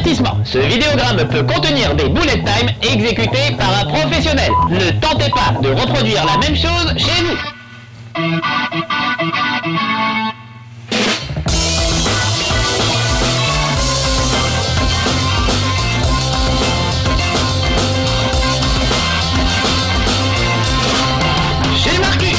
Avertissement, ce vidéogramme peut contenir des bullet time exécutés par un professionnel. Ne tentez pas de reproduire la même chose chez vous. Chez Marcus.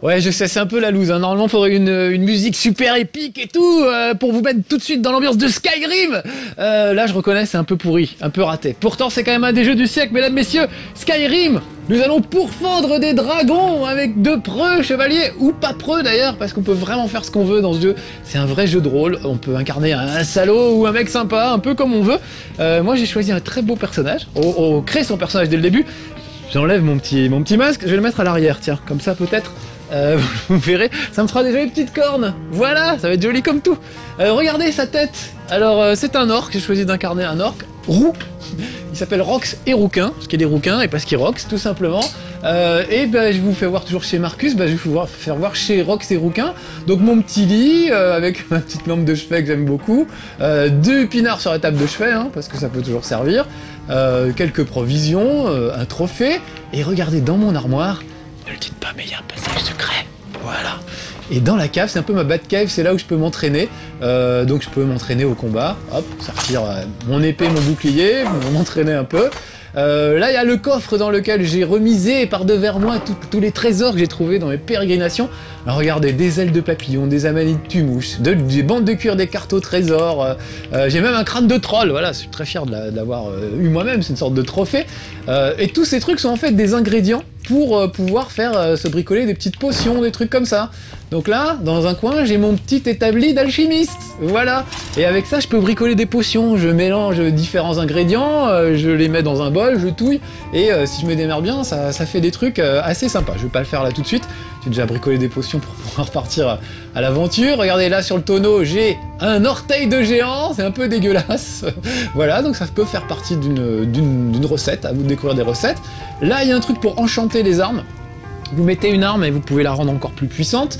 Ouais, je sais, c'est un peu la loose, hein. Normalement, il faudrait une musique super épique et tout, pour vous mettre tout de suite dans l'ambiance de Skyrim. Là, je reconnais, c'est un peu pourri, un peu raté. Pourtant, c'est quand même un des jeux du siècle, mesdames, messieurs. Skyrim, nous allons pourfendre des dragons avec de preux chevaliers, ou pas preux d'ailleurs, parce qu'on peut vraiment faire ce qu'on veut dans ce jeu. C'est un vrai jeu de rôle, on peut incarner un salaud ou un mec sympa, un peu comme on veut. Moi, j'ai choisi un très beau personnage, on crée son personnage dès le début. J'enlève mon petit masque, je vais le mettre à l'arrière, tiens, comme ça peut-être... vous verrez, ça me fera déjà une petite corne. Voilà, ça va être joli comme tout. Regardez sa tête. Alors, c'est un orc, j'ai choisi d'incarner un orc roux. Il s'appelle Rox et Rouquin, parce qu'il est rouquin et parce qu'il rox, tout simplement. Et ben, je vous fais voir toujours chez Marcus, je vais vous faire voir chez Rox et Rouquin. Donc mon petit lit, avec ma petite lampe de chevet que j'aime beaucoup, 2 pinards sur la table de chevet, hein, parce que ça peut toujours servir, quelques provisions, un trophée, et regardez dans mon armoire, ne le dites pas, mais il y a un passage secret. Voilà. Et dans la cave, c'est un peu ma Batcave, c'est là où je peux m'entraîner. Donc je peux m'entraîner au combat. Hop, sortir mon épée, mon bouclier, m'entraîner un peu. Là, il y a le coffre dans lequel j'ai remisé par devers moi tous les trésors que j'ai trouvés dans mes pérégrinations. Alors regardez, des ailes de papillon, des amanites tumouches, des bandes de cuir, des cartes au trésor. J'ai même un crâne de troll, voilà, je suis très fier de l'avoir eu moi-même, c'est une sorte de trophée. Et tous ces trucs sont en fait des ingrédients pour pouvoir faire se bricoler des petites potions, des trucs comme ça. Donc là, dans un coin, j'ai mon petit établi d'alchimiste, voilà. Et avec ça, je peux bricoler des potions, je mélange différents ingrédients, je les mets dans un bol, je touille, et si je me démerde bien, ça fait des trucs assez sympas. Je vais pas le faire là tout de suite, j'ai déjà bricolé des potions pour pouvoir partir à l'aventure. Regardez là sur le tonneau, j'ai un orteil de géant, c'est un peu dégueulasse. Voilà, donc ça peut faire partie d'une recette, à vous de découvrir des recettes. Là, il y a un truc pour enchanter les armes. Vous mettez une arme et vous pouvez la rendre encore plus puissante.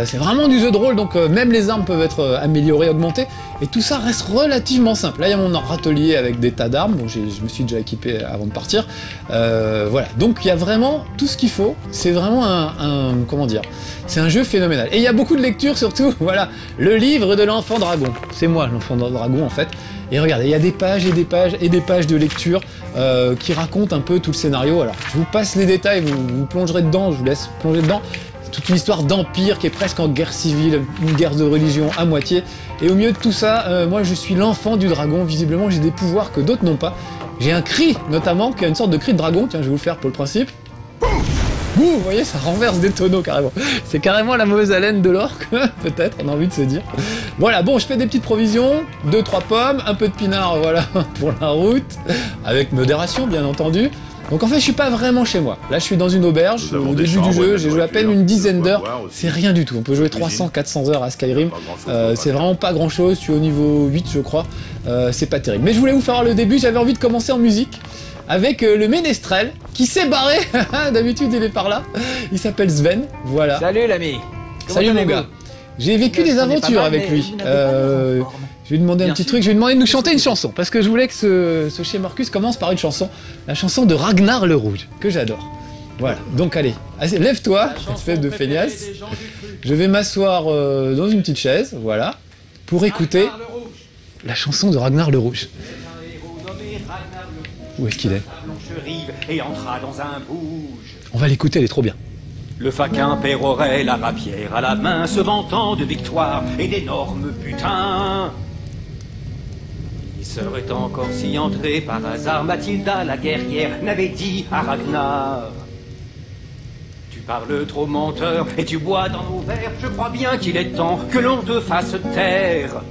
C'est vraiment du jeu de rôle, donc même les armes peuvent être améliorées, augmentées. Et tout ça reste relativement simple. Là, il y a mon râtelier avec des tas d'armes. Bon, je me suis déjà équipé avant de partir. Voilà, donc il y a vraiment tout ce qu'il faut. C'est vraiment comment dire, c'est un jeu phénoménal. Et il y a beaucoup de lectures surtout. Voilà, le livre de l'enfant dragon. C'est moi l'enfant dragon en fait. Et regardez, il y a des pages et des pages et des pages de lecture qui racontent un peu tout le scénario. Alors, je vous passe les détails, vous plongerez dedans, je vous laisse plonger dedans. C'est toute une histoire d'empire qui est presque en guerre civile, une guerre de religion à moitié. Et au milieu de tout ça, moi je suis l'enfant du dragon. Visiblement, j'ai des pouvoirs que d'autres n'ont pas. J'ai un cri, notamment, qui a une sorte de cri de dragon. Tiens, je vais vous le faire pour le principe. Ouh, vous voyez, ça renverse des tonneaux carrément. C'est carrément la mauvaise haleine de l'orque, peut-être, on a envie de se dire. Voilà, bon, je fais des petites provisions, 2-3 pommes, un peu de pinard, voilà, pour la route, avec modération, bien entendu. Donc en fait, je suis pas vraiment chez moi. Là, je suis dans une auberge, au début du jeu, j'ai joué à peine une dizaine d'heures. C'est rien du tout, on peut jouer 300-400 heures à Skyrim. C'est vraiment pas grand-chose, je suis au niveau 8, je crois. C'est pas terrible. Mais je voulais vous faire le début, j'avais envie de commencer en musique. Avec le ménestrel qui s'est barré, d'habitude il est par là, il s'appelle Sven, voilà. Salut l'ami. Salut mon gars. J'ai vécu des aventures avec lui. Je vais lui demander un petit truc, je vais lui demander de nous chanter une chanson, parce que je voulais que ce chez Marcus commence par une chanson, la chanson de Ragnar le Rouge, que j'adore. Voilà, donc allez, lève-toi, espèce de feignasse. Je vais m'asseoir dans une petite chaise, voilà, pour écouter la chanson de Ragnar le Rouge. Où est-ce qu'il est? Et entra dans un bouge. On va l'écouter, elle est trop bien. Le faquin pérorait la rapière à la main, se vantant de victoire et d'énormes butins. Il serait encore si entré par hasard, Mathilda la guerrière n'avait dit à Ragnar: tu parles trop menteur et tu bois dans nos verres, je crois bien qu'il est temps que l'on te fasse taire.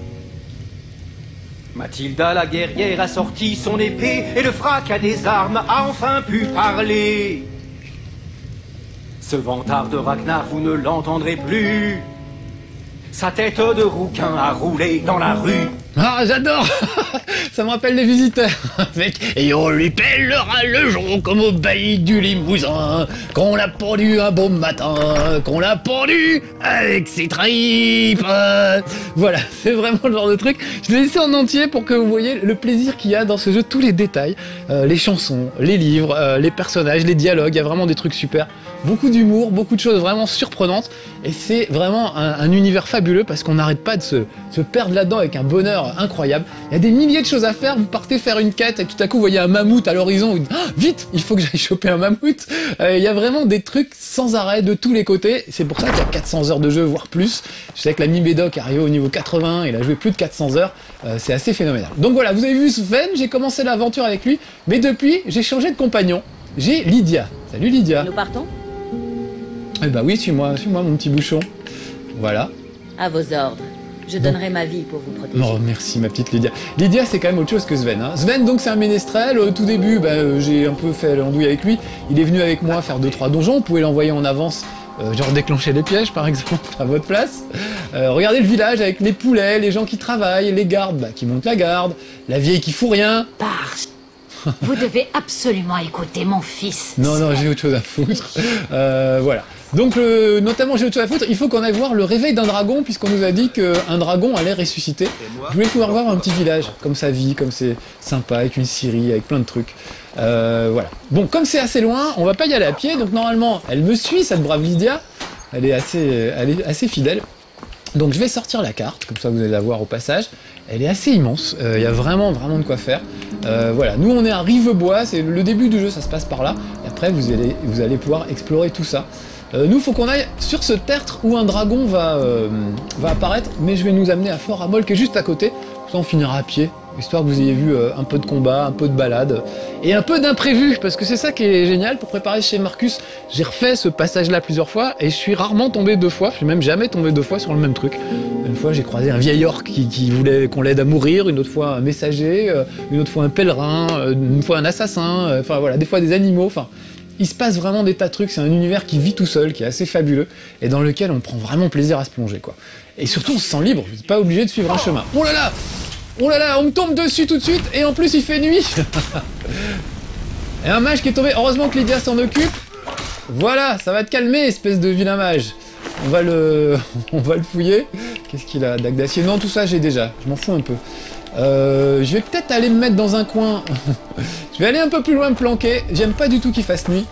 Mathilda la guerrière a sorti son épée et le fracas des armes a enfin pu parler. Ce vantard de Ragnar, vous ne l'entendrez plus. Sa tête de rouquin a roulé dans la rue. Ah, j'adore. Ça me rappelle les visiteurs. Et on lui pèlera le jonc comme au bailli du Limousin, qu'on l'a pendu un beau matin, qu'on l'a pendu avec ses tripes. Voilà, c'est vraiment le genre de truc. Je l'ai laissé en entier pour que vous voyez le plaisir qu'il y a dans ce jeu, tous les détails, les chansons, les livres, les personnages, les dialogues, il y a vraiment des trucs super. Beaucoup d'humour, beaucoup de choses vraiment surprenantes, et c'est vraiment un univers fabuleux parce qu'on n'arrête pas de se perdre là-dedans avec un bonheur incroyable. Il y a des milliers de choses à faire, vous partez faire une quête et tout à coup vous voyez un mammouth à l'horizon, vous dites ah, vite, il faut que j'aille choper un mammouth. Il y a vraiment des trucs sans arrêt de tous les côtés, c'est pour ça qu'il y a 400 heures de jeu, voire plus. Je sais que l'ami Médoc est arrivé au niveau 80, il a joué plus de 400 heures, c'est assez phénoménal. Donc voilà, vous avez vu Sven, j'ai commencé l'aventure avec lui, mais depuis j'ai changé de compagnon, j'ai Lydia. Salut Lydia. Nous partons? Eh bah oui, suis-moi mon petit bouchon. Voilà. À vos ordres. Je donnerai ma vie pour vous protéger. Oh, merci ma petite Lydia. Lydia, c'est quand même autre chose que Sven. Hein. Sven, donc, c'est un ménestrel. Au tout début, j'ai un peu fait l'andouille avec lui. Il est venu avec moi faire 2-3 donjons. Vous pouvez l'envoyer en avance, genre déclencher des pièges, par exemple, à votre place. Regardez le village avec les poulets, les gens qui travaillent, les gardes qui montent la garde, la vieille qui fout rien. Vous devez absolument écouter mon fils. Non, j'ai autre chose à foutre. Voilà. Donc, notamment, j'ai autre chose à foutre. Il faut qu'on aille voir le réveil d'un dragon, puisqu'on nous a dit qu'un dragon allait ressusciter. Je voulais pouvoir voir un petit village, comme sa vie, comme c'est sympa, avec une scierie, avec plein de trucs. Voilà. Bon, comme c'est assez loin, on va pas y aller à pied. Donc, normalement, elle me suit, cette brave Lydia. Elle est assez fidèle. Donc, je vais sortir la carte, comme ça vous allez la voir au passage. Elle est assez immense, il y a vraiment de quoi faire. Voilà, nous on est à Rivebois, c'est le début du jeu, ça se passe par là. Et après vous allez pouvoir explorer tout ça. Nous, faut qu'on aille sur ce tertre où un dragon va apparaître, mais je vais nous amener à Fort Amol qui est juste à côté. Comme ça on finira à pied, histoire que vous ayez vu un peu de combat, un peu de balade, et un peu d'imprévu, parce que c'est ça qui est génial. Pour préparer chez Marcus, j'ai refait ce passage-là plusieurs fois, et je suis rarement tombé 2 fois, je suis même jamais tombé 2 fois sur le même truc. Une fois j'ai croisé un vieil orc qui voulait qu'on l'aide à mourir, une autre fois un messager, une autre fois un pèlerin, une fois un assassin, enfin voilà, des fois des animaux, enfin... Il se passe vraiment des tas de trucs, c'est un univers qui vit tout seul, qui est assez fabuleux, et dans lequel on prend vraiment plaisir à se plonger, quoi. Et surtout, on se sent libre, vous n'êtes pas obligé de suivre un chemin. Oh là là! Oh là là, on me tombe dessus tout de suite, et en plus il fait nuit. Et un mage qui est tombé, heureusement que Lydia s'en occupe. Voilà, ça va te calmer, espèce de vilain mage. On va le fouiller. Qu'est-ce qu'il a? Dague d'acier? Non, tout ça j'ai déjà, je m'en fous un peu. Je vais peut-être aller me mettre dans un coin. Je vais aller un peu plus loin me planquer. J'aime pas du tout qu'il fasse nuit.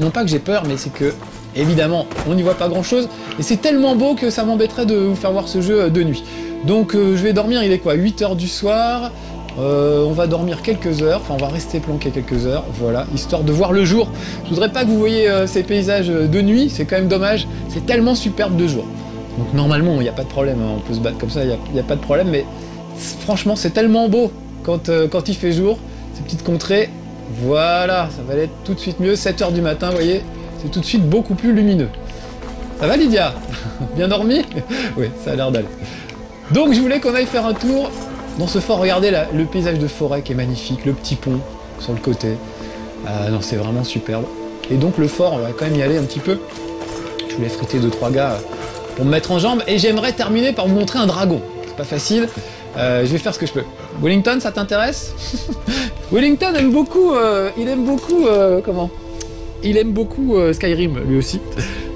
Non pas que j'ai peur, mais c'est que, évidemment, on n'y voit pas grand-chose. Et c'est tellement beau que ça m'embêterait de vous faire voir ce jeu de nuit. Donc je vais dormir, il est quoi, 8 h du soir. On va dormir quelques heures, enfin on va rester planqué quelques heures, voilà, histoire de voir le jour. Je voudrais pas que vous voyez ces paysages de nuit, c'est quand même dommage. C'est tellement superbe de jour. Donc normalement, il n'y a pas de problème, hein. On peut se battre comme ça, il n'y a pas de problème, mais... Franchement, c'est tellement beau quand il fait jour, ces petites contrées. Voilà, ça va être tout de suite mieux. 7 h du matin, vous voyez, c'est tout de suite beaucoup plus lumineux. Ça va Lydia? Bien dormi? Oui, ça a l'air d'aller. Donc je voulais qu'on aille faire un tour dans ce fort. Regardez là, le paysage de forêt qui est magnifique, le petit pont sur le côté. Non, c'est vraiment superbe. Et donc le fort, on va quand même y aller un petit peu. Je voulais friter 2-3 gars pour me mettre en jambe. Et j'aimerais terminer par vous montrer un dragon. C'est pas facile. Je vais faire ce que je peux. Wellington, ça t'intéresse? Wellington aime beaucoup, il aime beaucoup Skyrim lui aussi,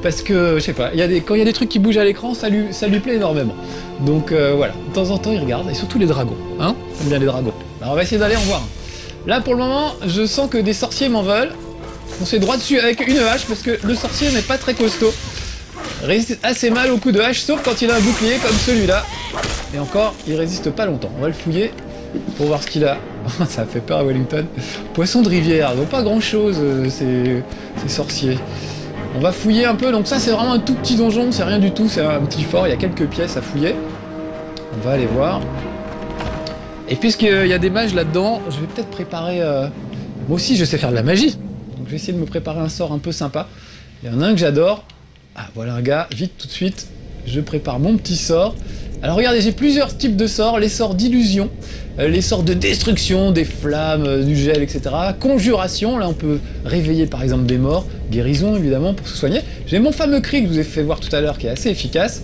parce que je sais pas, quand il y a des trucs qui bougent à l'écran, ça lui plaît énormément. Donc voilà, de temps en temps il regarde, et surtout les dragons, hein? J'aime bien les dragons. Alors on va essayer d'aller en voir un. Là pour le moment, je sens que des sorciers m'en veulent. On s'est droit dessus avec une hache parce que le sorcier n'est pas très costaud. Résiste assez mal au coup de hache, sauf quand il a un bouclier comme celui-là. Et encore, il résiste pas longtemps. On va le fouiller pour voir ce qu'il a. Ça fait peur à Wellington. Poisson de rivière, donc pas grand-chose ces sorciers. On va fouiller un peu, donc ça c'est vraiment un tout petit donjon, c'est rien du tout, c'est un petit fort, il y a quelques pièces à fouiller. On va aller voir. Et puisqu'il y a des mages là-dedans, je vais peut-être préparer... Moi aussi je sais faire de la magie, donc je vais essayer de me préparer un sort un peu sympa. Il y en a un que j'adore. Ah voilà un gars, vite tout de suite, je prépare mon petit sort. Alors regardez, j'ai plusieurs types de sorts, les sorts d'illusion, les sorts de destruction, des flammes, du gel, etc. Conjuration, là on peut réveiller par exemple des morts, guérison évidemment pour se soigner. J'ai mon fameux cri que je vous ai fait voir tout à l'heure qui est assez efficace.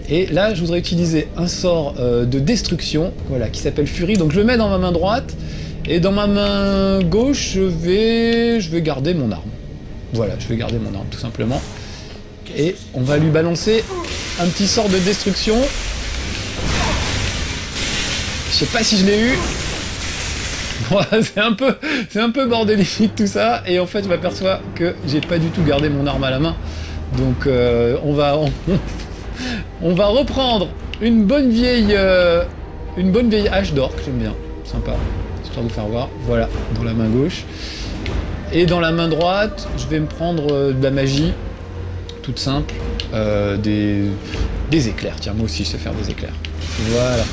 Et là, je voudrais utiliser un sort de destruction, voilà, qui s'appelle Furie. Donc je le mets dans ma main droite, et dans ma main gauche, je vais garder mon arme. Voilà, je vais garder mon arme, tout simplement. Et on va lui balancer un petit sort de destruction. Je sais pas si je l'ai eu. Voilà, c'est un peu bordélique tout ça, et en fait je m'aperçois que j'ai pas du tout gardé mon arme à la main. Donc on va reprendre une bonne vieille hache d'or que j'aime bien, sympa, histoire de vous faire voir. Voilà, dans la main gauche. Et dans la main droite, je vais me prendre de la magie, toute simple, des éclairs. Tiens, moi aussi je sais faire des éclairs. Voilà.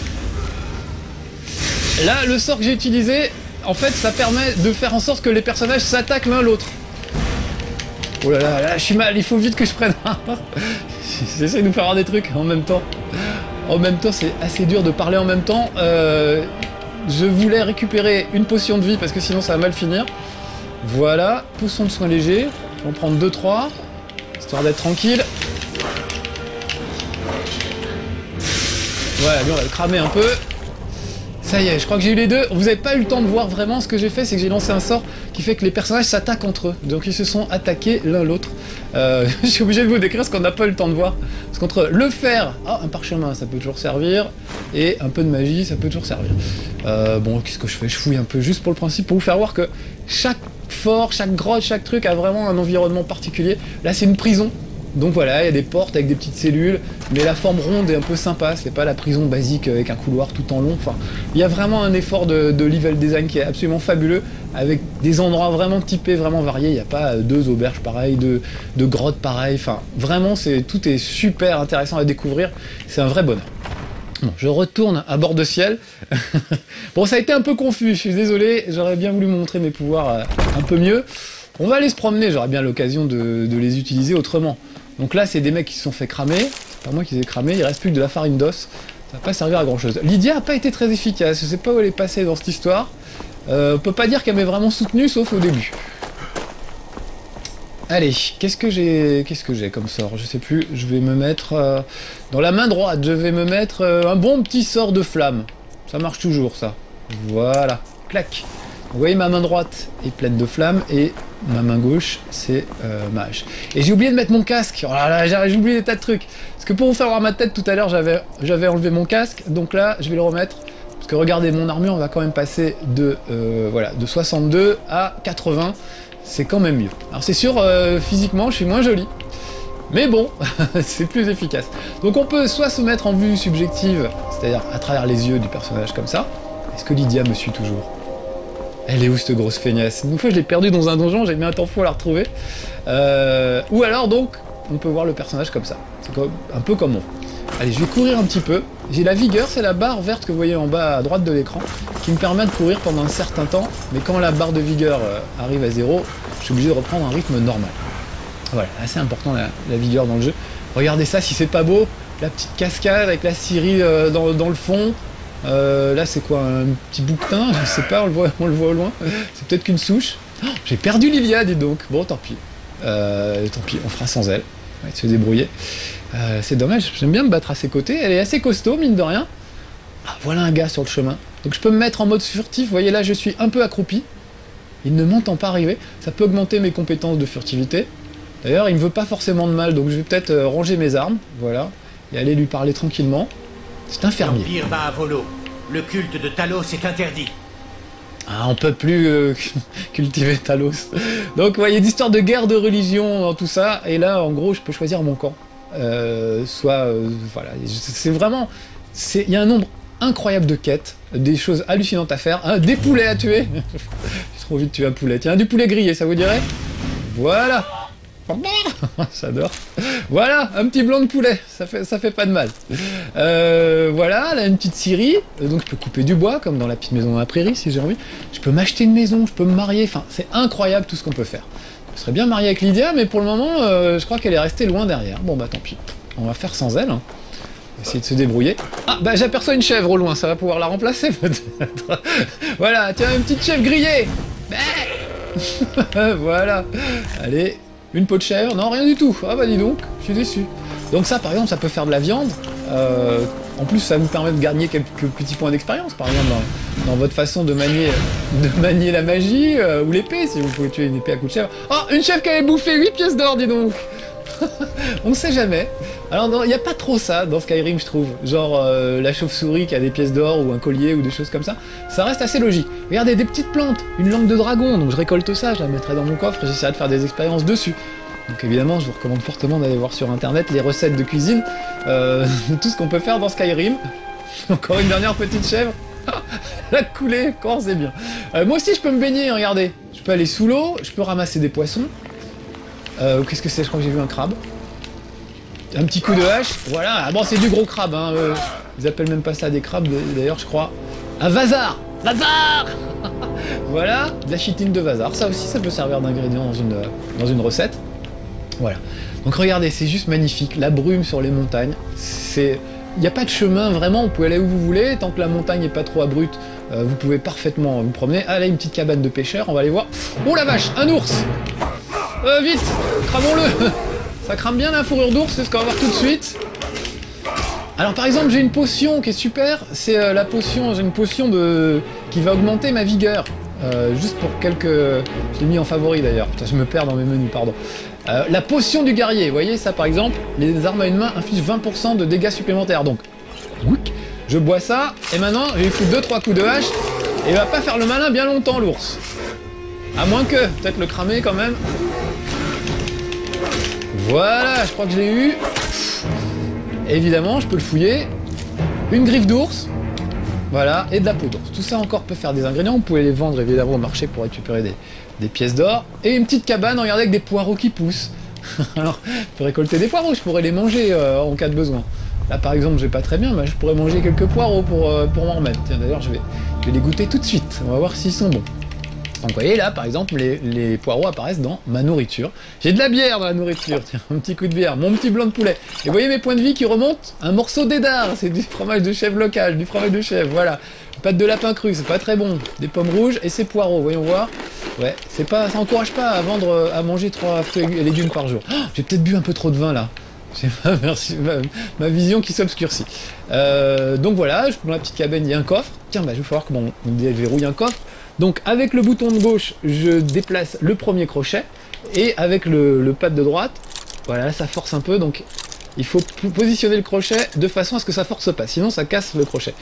Là, le sort que j'ai utilisé, en fait, ça permet de faire en sorte que les personnages s'attaquent l'un l'autre. Oh là là, là, je suis mal, il faut vite que je prenne un. J'essaie de nous faire avoir des trucs en même temps. En même temps, c'est assez dur de parler en même temps. Je voulais récupérer une potion de vie parce que sinon ça va mal finir. Voilà, potion de soins légers. Je vais en prendre 2-3, histoire d'être tranquille. Voilà, lui on va le cramer un peu. Ça y est, je crois que j'ai eu les deux. Vous n'avez pas eu le temps de voir vraiment ce que j'ai fait, c'est que j'ai lancé un sort qui fait que les personnages s'attaquent entre eux. Donc ils se sont attaqués l'un l'autre. Je suis obligé de vous décrire ce qu'on n'a pas eu le temps de voir. Parce qu'entre le fer, un parchemin, ça peut toujours servir. Et un peu de magie, ça peut toujours servir. Bon, qu'est-ce que je fais? Je fouille un peu juste pour le principe, pour vous faire voir que chaque fort, chaque grotte, chaque truc a vraiment un environnement particulier. Là, c'est une prison. Donc voilà, il y a des portes avec des petites cellules, mais la forme ronde est un peu sympa, c'est pas la prison basique avec un couloir tout en long. Enfin, il y a vraiment un effort de level design qui est absolument fabuleux, avec des endroits vraiment typés, vraiment variés. Il n'y a pas deux auberges pareilles, deux grottes pareilles. Enfin, vraiment, tout est super intéressant à découvrir. C'est un vrai bonheur. Bon, je retourne à bord de ciel. Bon, ça a été un peu confus, je suis désolé, j'aurais bien voulu vous montrer mes pouvoirs un peu mieux. On va aller se promener, j'aurai bien l'occasion de les utiliser autrement. Donc là, c'est des mecs qui se sont fait cramer. C'est pas moi qui les ai cramés, il reste plus que de la farine d'os. Ça va pas servir à grand chose. Lydia a pas été très efficace, je sais pas où elle est passée dans cette histoire. On peut pas dire qu'elle m'ait vraiment soutenu, sauf au début. Allez, qu'est-ce que j'ai comme sort? Je sais plus, je vais me mettre... dans la main droite, je vais me mettre un bon petit sort de flamme. Ça marche toujours, ça. Voilà, clac. Vous voyez, ma main droite est pleine de flammes et ma main gauche, c'est mage. Et j'ai oublié de mettre mon casque. Oh là là, j'ai oublié des tas de trucs. Parce que pour vous faire voir ma tête tout à l'heure, j'avais enlevé mon casque. Donc là, je vais le remettre. Parce que regardez, mon armure, on va quand même passer de 62 à 80. C'est quand même mieux. Alors c'est sûr, physiquement, je suis moins joli. Mais bon, c'est plus efficace. Donc on peut soit se mettre en vue subjective, c'est-à-dire à travers les yeux du personnage comme ça. Est-ce que Lydia me suit toujours? Elle est où cette grosse feignasse? Une fois je l'ai perdue dans un donjon, j'ai mis un temps fou à la retrouver. Ou alors donc, on peut voir le personnage comme ça. C'est un peu comme moi. Allez, je vais courir un petit peu. J'ai la vigueur, c'est la barre verte que vous voyez en bas à droite de l'écran, qui me permet de courir pendant un certain temps. Mais quand la barre de vigueur arrive à 0, je suis obligé de reprendre un rythme normal. Voilà, assez important la vigueur dans le jeu. Regardez ça, si c'est pas beau, la petite cascade avec la scierie dans le fond. Là c'est quoi, un petit bouquetin, je sais pas, on le voit au loin, c'est peut-être qu'une souche. Oh, j'ai perdu Lilia, dis donc. Bon, tant pis, on fera sans elle, on va se débrouiller. C'est dommage, j'aime bien me battre à ses côtés, elle est assez costaud mine de rien. Ah, voilà un gars sur le chemin, donc je peux me mettre en mode furtif, vous voyez là je suis un peu accroupi, il ne m'entend pas arriver, ça peut augmenter mes compétences de furtivité. D'ailleurs il ne veut pas forcément de mal, donc je vais peut-être ranger mes armes, voilà, et aller lui parler tranquillement. C'est un fermier. L'Empire bat à volo. Le culte de Talos est interdit. Ah, on peut plus cultiver Talos. Donc, vous voyez, d'histoire de guerre de religion dans tout ça. Et là, en gros, je peux choisir mon camp. Voilà. C'est vraiment... Il y a un nombre incroyable de quêtes, des choses hallucinantes à faire. Des poulets à tuer. J'ai trop envie de tuer un poulet. Tiens, du poulet grillé, ça vous dirait? Voilà. J'adore. Voilà, un petit blanc de poulet, ça fait pas de mal. Voilà, là une petite scierie, donc je peux couper du bois comme dans la petite maison dans la prairie si j'ai envie. Je peux m'acheter une maison, je peux me marier, enfin c'est incroyable tout ce qu'on peut faire. Je serais bien marié avec Lydia, mais pour le moment, je crois qu'elle est restée loin derrière. Bon bah tant pis, on va faire sans elle. Hein. On va essayer de se débrouiller. Ah bah j'aperçois une chèvre au loin, ça va pouvoir la remplacer peut-être. Voilà, tiens, une petite chèvre grillée. Voilà, allez. Une peau de chèvre? Non, rien du tout. Ah bah dis donc, je suis déçu. Donc ça, par exemple, ça peut faire de la viande. En plus, ça vous permet de gagner quelques petits points d'expérience, par exemple, dans votre façon de manier la magie ou l'épée, si vous pouvez tuer une épée à coup de chèvre. Oh, une chèvre qui avait bouffé 8 pièces d'or, dis donc. On ne sait jamais. Alors, il n'y a pas trop ça dans Skyrim, je trouve. Genre la chauve-souris qui a des pièces d'or ou un collier ou des choses comme ça. Ça reste assez logique. Regardez, des petites plantes, une langue de dragon. Donc je récolte ça, je la mettrai dans mon coffre et j'essaierai de faire des expériences dessus. Donc évidemment, je vous recommande fortement d'aller voir sur internet les recettes de cuisine, tout ce qu'on peut faire dans Skyrim. Encore une dernière petite chèvre. La coulée, comment c'est bien. Moi aussi, je peux me baigner, regardez. Je peux aller sous l'eau, je peux ramasser des poissons. Qu'est-ce que c'est? Je crois que j'ai vu un crabe. Un petit coup de hache, voilà. Ah bon, c'est du gros crabe, hein. Ils appellent même pas ça des crabes, d'ailleurs, je crois. Un vasar. Vasar. Voilà, de la chitine de vasar. Ça aussi, ça peut servir d'ingrédient dans une recette. Voilà. Donc regardez, c'est juste magnifique. La brume sur les montagnes. Il n'y a pas de chemin, vraiment. Vous pouvez aller où vous voulez. Tant que la montagne n'est pas trop abrupte, vous pouvez parfaitement vous promener. Ah là, une petite cabane de pêcheurs. On va aller voir. Oh la vache, un ours. Vite, cramons-le. Ça crame bien la fourrure d'ours, c'est ce qu'on va voir tout de suite. Alors par exemple, j'ai une potion qui est super, c'est la potion, j'ai une potion qui va augmenter ma vigueur. Juste pour quelques... Je l'ai mis en favori d'ailleurs, putain je me perds dans mes menus, pardon. La potion du guerrier, vous voyez ça par exemple, les armes à une main infligent 20% de dégâts supplémentaires, donc... Je bois ça, et maintenant je vais lui foutre 2-3 coups de hache, et il va pas faire le malin bien longtemps l'ours. À moins que, peut-être le cramer quand même. Voilà, je crois que je l'ai eu. Évidemment, je peux le fouiller. Une griffe d'ours. Voilà, et de la peau d'ours. Tout ça encore peut faire des ingrédients. Vous pouvez les vendre évidemment au marché pour récupérer des pièces d'or. Et une petite cabane, regardez, avec des poireaux qui poussent. Alors, je peux récolter des poireaux, je pourrais les manger en cas de besoin. Là par exemple, j'ai pas très bien, mais je pourrais manger quelques poireaux pour m'en remettre. Tiens, d'ailleurs, je vais les goûter tout de suite. On va voir s'ils sont bons. Donc vous voyez là, par exemple, les poireaux apparaissent dans ma nourriture. J'ai de la bière dans la nourriture, tiens, un petit coup de bière, mon petit blanc de poulet. Et vous voyez mes points de vie qui remontent? Un morceau d'édard, c'est du fromage de chèvre local, du fromage de chèvre, voilà. Pâte de lapin cru, c'est pas très bon. Des pommes rouges et ces poireaux, voyons voir. Ouais, ça encourage pas à manger 3 fruits et légumes par jour. Oh, j'ai peut-être bu un peu trop de vin là. J'ai ma vision qui s'obscurcit. Donc voilà, dans la petite cabane, il y a un coffre. Tiens, bah, je vais voir comment on déverrouille un coffre. Donc avec le bouton de gauche, je déplace le premier crochet, et avec le pad de droite, voilà, ça force un peu, donc il faut positionner le crochet de façon à ce que ça force pas, sinon ça casse le crochet.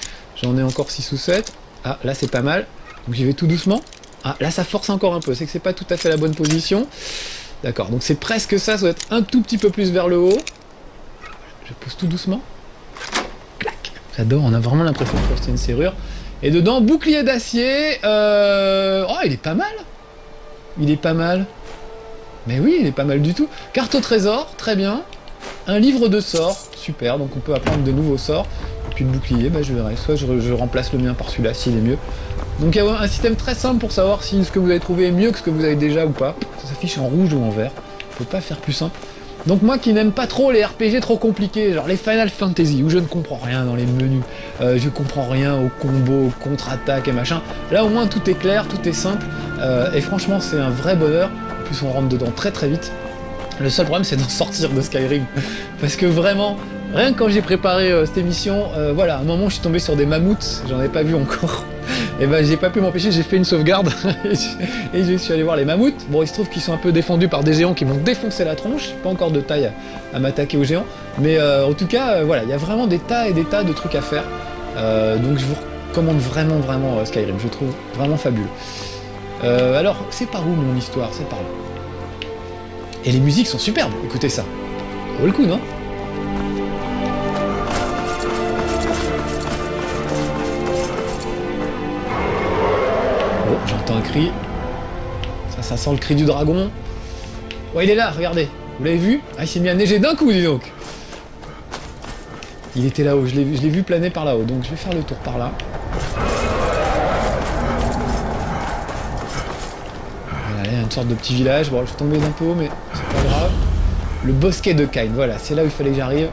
J'en ai encore 6 ou 7, ah là c'est pas mal, donc j'y vais tout doucement, ah là ça force encore un peu, c'est que c'est pas tout à fait la bonne position, d'accord, donc c'est presque ça doit être un tout petit peu plus vers le haut, je pousse tout doucement, clac, j'adore, on a vraiment l'impression de forcer une serrure. Et dedans, bouclier d'acier, oh, il est pas mal. Il est pas mal. Mais oui, il est pas mal du tout. Carte au trésor, très bien. Un livre de sorts, super, donc on peut apprendre de nouveaux sorts. Et puis le bouclier, bah, je verrai. Soit je remplace le mien par celui-là, s'il est mieux. Donc il y a un système très simple pour savoir si ce que vous avez trouvé est mieux que ce que vous avez déjà ou pas. Ça s'affiche en rouge ou en vert. Faut pas faire plus simple. Donc moi qui n'aime pas trop les RPG trop compliqués, genre les Final Fantasy, où je ne comprends rien dans les menus, je comprends rien aux combos, aux contre-attaques et machin, là au moins tout est clair, tout est simple, et franchement c'est un vrai bonheur, en plus on rentre dedans très très vite. Le seul problème c'est d'en sortir de Skyrim, parce que vraiment, rien que quand j'ai préparé cette émission, voilà, à un moment je suis tombé sur des mammouths, j'en ai pas vu encore. Et ben j'ai pas pu m'empêcher, j'ai fait une sauvegarde et je suis allé voir les mammouths. Bon, il se trouve qu'ils sont un peu défendus par des géants qui m'ont défoncé la tronche, pas encore de taille à m'attaquer aux géants, mais en tout cas, voilà, il y a vraiment des tas et des tas de trucs à faire. Donc je vous recommande vraiment Skyrim, je trouve vraiment fabuleux. Alors, c'est par où mon histoire? C'est par là. Et les musiques sont superbes, écoutez ça. Ça vaut le coup, non? J'entends un cri. Ça sent le cri du dragon. Ouais, il est là, regardez. Vous l'avez vu? Ah, il s'est mis à neiger d'un coup, dis donc. Il était là-haut, je l'ai vu planer par là-haut. Donc je vais faire le tour par là. Voilà, il y a une sorte de petit village. Bon, je suis tombé d'un peu haut, mais c'est pas grave. Le bosquet de Kain, voilà, c'est là où il fallait que j'arrive.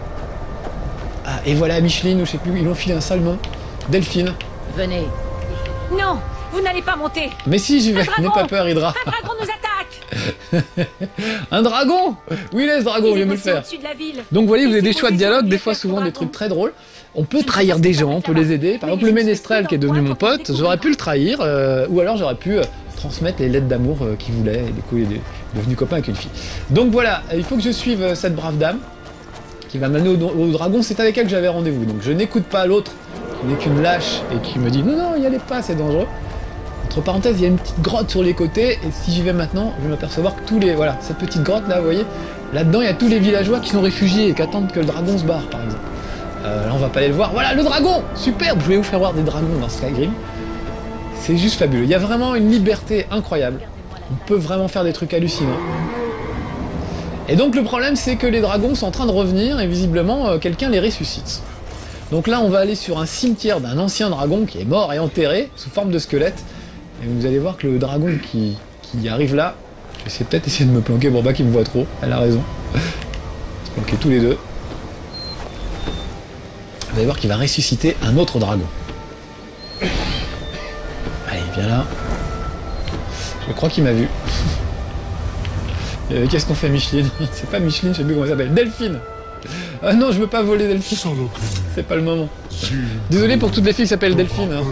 Ah, et voilà Micheline, ou je sais plus, ils l'ont filé un sale nom. Delphine. Venez. Non, vous n'allez pas monter. Mais si, j'y vais, n'aie pas peur, Hydra. Un dragon nous attaque. Un dragon! Oui, laisse dragon, viens me le faire. au-dessus de la ville. Donc vous voyez, vous avez des C'est choix de posé sur dialogue, le des fois dragon. souvent des trucs très drôles. On peut trahir des gens, on peut les aider. Par exemple, le ménestrel qui est devenu mon pote, j'aurais pu le trahir, ou alors j'aurais pu transmettre les lettres d'amour qu'il voulait, et du coup il est devenu copain avec une fille. Donc voilà, il faut que je suive cette brave dame qui va m'amener au dragon, c'est avec elle que j'avais rendez-vous. Donc je n'écoute pas l'autre qui n'est qu'une lâche et qui me dit non, non, y allez pas, c'est dangereux. Entre parenthèses, il y a une petite grotte sur les côtés, et si j'y vais maintenant, je vais m'apercevoir que tous les... Voilà, cette petite grotte là, vous voyez, là-dedans, il y a tous les villageois qui sont réfugiés et qui attendent que le dragon se barre, par exemple. Là, on va pas aller le voir. Voilà, le dragon! Superbe! Je vais vous faire voir des dragons dans Skyrim. C'est juste fabuleux. Il y a vraiment une liberté incroyable. On peut vraiment faire des trucs hallucinants. Et donc, le problème, c'est que les dragons sont en train de revenir, et visiblement, quelqu'un les ressuscite. Donc là, on va aller sur un cimetière d'un ancien dragon qui est mort et enterré, sous forme de squelette. Et vous allez voir que le dragon qui arrive là, je vais peut-être essayer de me planquer pour pas qu'il me voit trop, elle a raison. Se planquer tous les deux. Vous allez voir qu'il va ressusciter un autre dragon. Allez, viens là. Je crois qu'il m'a vu. Qu'est-ce qu'on fait, Micheline? C'est pas Micheline, je sais plus comment elle s'appelle. Delphine! Ah non, je veux pas voler Delphine. C'est pas le moment. Désolé pour toutes les filles qui s'appellent Delphine. Hein.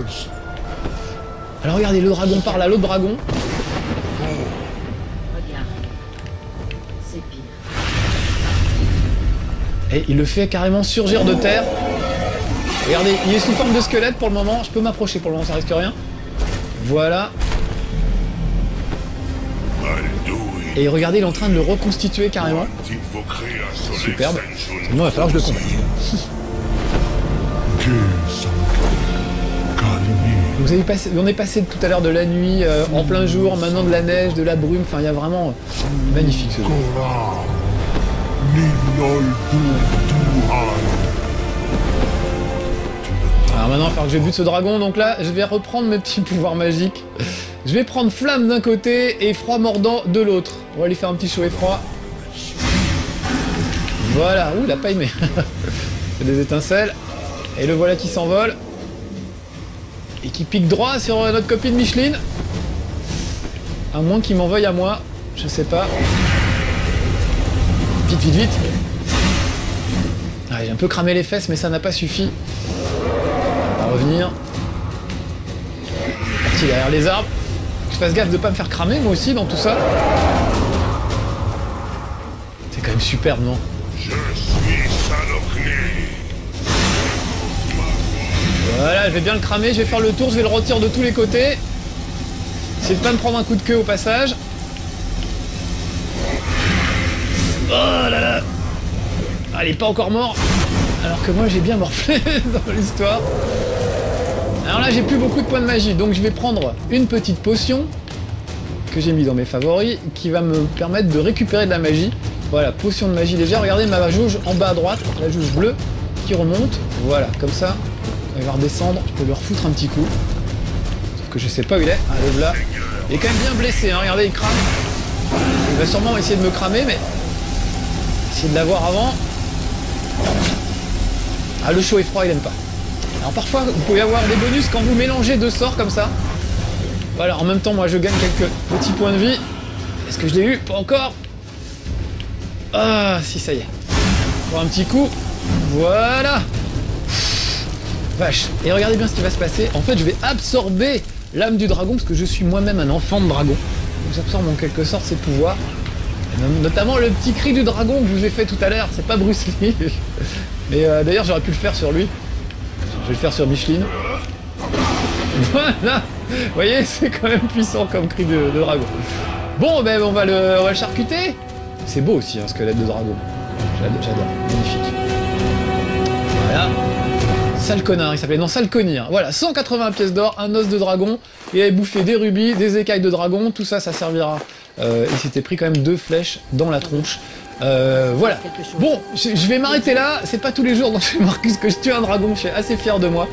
Alors regardez, le dragon parle à l'autre dragon. Regarde. C'est pire. Et il le fait carrément surgir de terre. Regardez, il est sous forme de squelette pour le moment. Je peux m'approcher pour le moment, ça risque rien. Voilà. Et regardez, il est en train de le reconstituer carrément. Superbe. Sinon, il va falloir que je le combatte. Vous avez passé, on est passé tout à l'heure de la nuit en plein jour, maintenant de la neige, de la brume, enfin il y a vraiment magnifique ce jeu. Alors maintenant il va falloir que je bute ce dragon, donc là je vais reprendre mes petits pouvoirs magiques. Je vais prendre flamme d'un côté et froid mordant de l'autre. On va lui faire un petit chaud et froid. Voilà, ouh il a pas aimé. C'est des étincelles. Et le voilà qui s'envole. Et qui pique droit sur notre copine Micheline. À moins qu'il m'en veuille à moi. Je sais pas. Vite, vite, vite. Ah, j'ai un peu cramé les fesses, mais ça n'a pas suffi. On va revenir. Parti derrière les arbres. Je fasse gaffe de pas me faire cramer moi aussi dans tout ça. C'est quand même superbe, non? Je suis Saloclé. Voilà, je vais bien le cramer, je vais faire le tour, je vais le retirer de tous les côtés. Essayer de pas me prendre un coup de queue au passage. Oh là là. Ah, il est pas encore mort. Alors que moi j'ai bien morflé dans l'histoire. Alors là j'ai plus beaucoup de points de magie, donc je vais prendre une petite potion que j'ai mis dans mes favoris, qui va me permettre de récupérer de la magie. Voilà, potion de magie légère, regardez ma jauge en bas à droite, la jauge bleue qui remonte, voilà, comme ça. Il va redescendre, je peux lui refoutre un petit coup. Sauf que je sais pas où il est. Ah, le là. Il est quand même bien blessé, hein. Regardez, il crame. Il va sûrement essayer de me cramer, mais... essayer de l'avoir avant. Ah, le chaud et froid, il aime pas. Alors parfois, vous pouvez avoir des bonus quand vous mélangez deux sorts comme ça. Voilà, en même temps, moi, je gagne quelques petits points de vie. Est-ce que je l'ai eu? Pas encore. Ah, si, ça y est. Pour un petit coup. Voilà. Vache. Et regardez bien ce qui va se passer. En fait, je vais absorber l'âme du dragon, parce que je suis moi-même un enfant de dragon. Donc j'absorbe en quelque sorte ses pouvoirs. Et notamment le petit cri du dragon que je vous ai fait tout à l'heure. C'est pas Bruce Lee. Mais d'ailleurs, j'aurais pu le faire sur lui. Je vais le faire sur Micheline. Voilà. Vous voyez, c'est quand même puissant comme cri de dragon. Bon, ben on va le charcuter. C'est beau aussi, un squelette de dragon. J'adore. Magnifique. Voilà. Sale connard, il s'appelait. Non, sale connard. Voilà, 180 pièces d'or, un os de dragon. Il avait bouffé des rubis, des écailles de dragon. Tout ça, ça servira. Il s'était pris quand même 2 flèches dans la tronche. Voilà. Bon, je vais m'arrêter là. C'est pas tous les jours dans chez Marcus que je tue un dragon. Je suis assez fier de moi.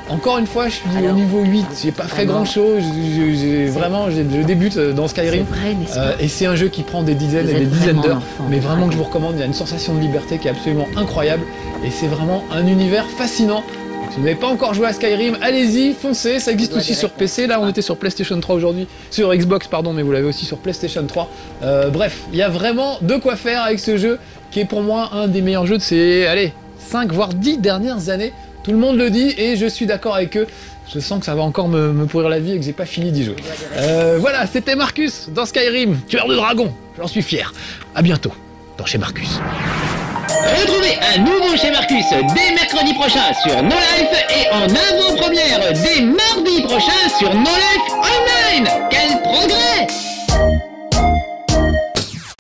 Encore une fois, je suis au niveau 8. J'ai pas fait grand chose. Je débute dans Skyrim. Et c'est un jeu qui prend des dizaines et des dizaines d'heures. Mais vraiment que je vous recommande. Il y a une sensation de liberté qui est absolument incroyable. Et c'est vraiment un univers fascinant. Si vous n'avez pas encore joué à Skyrim, allez-y, foncez, ça existe aussi sur PC. Là, on était sur PlayStation 3 aujourd'hui, sur Xbox, pardon, mais vous l'avez aussi sur PlayStation 3. Bref, il y a vraiment de quoi faire avec ce jeu, qui est pour moi un des meilleurs jeux de ces, allez, 5 voire 10 dernières années. Tout le monde le dit et je suis d'accord avec eux. Je sens que ça va encore me pourrir la vie et que j'ai pas fini d'y jouer. Voilà, c'était Marcus dans Skyrim, tueur de dragons. J'en suis fier. À bientôt dans Chez Marcus. Retrouvez un nouveau Chez Marcus dès mercredi prochain sur No Life et en avant-première dès mardi prochain sur No Life Online.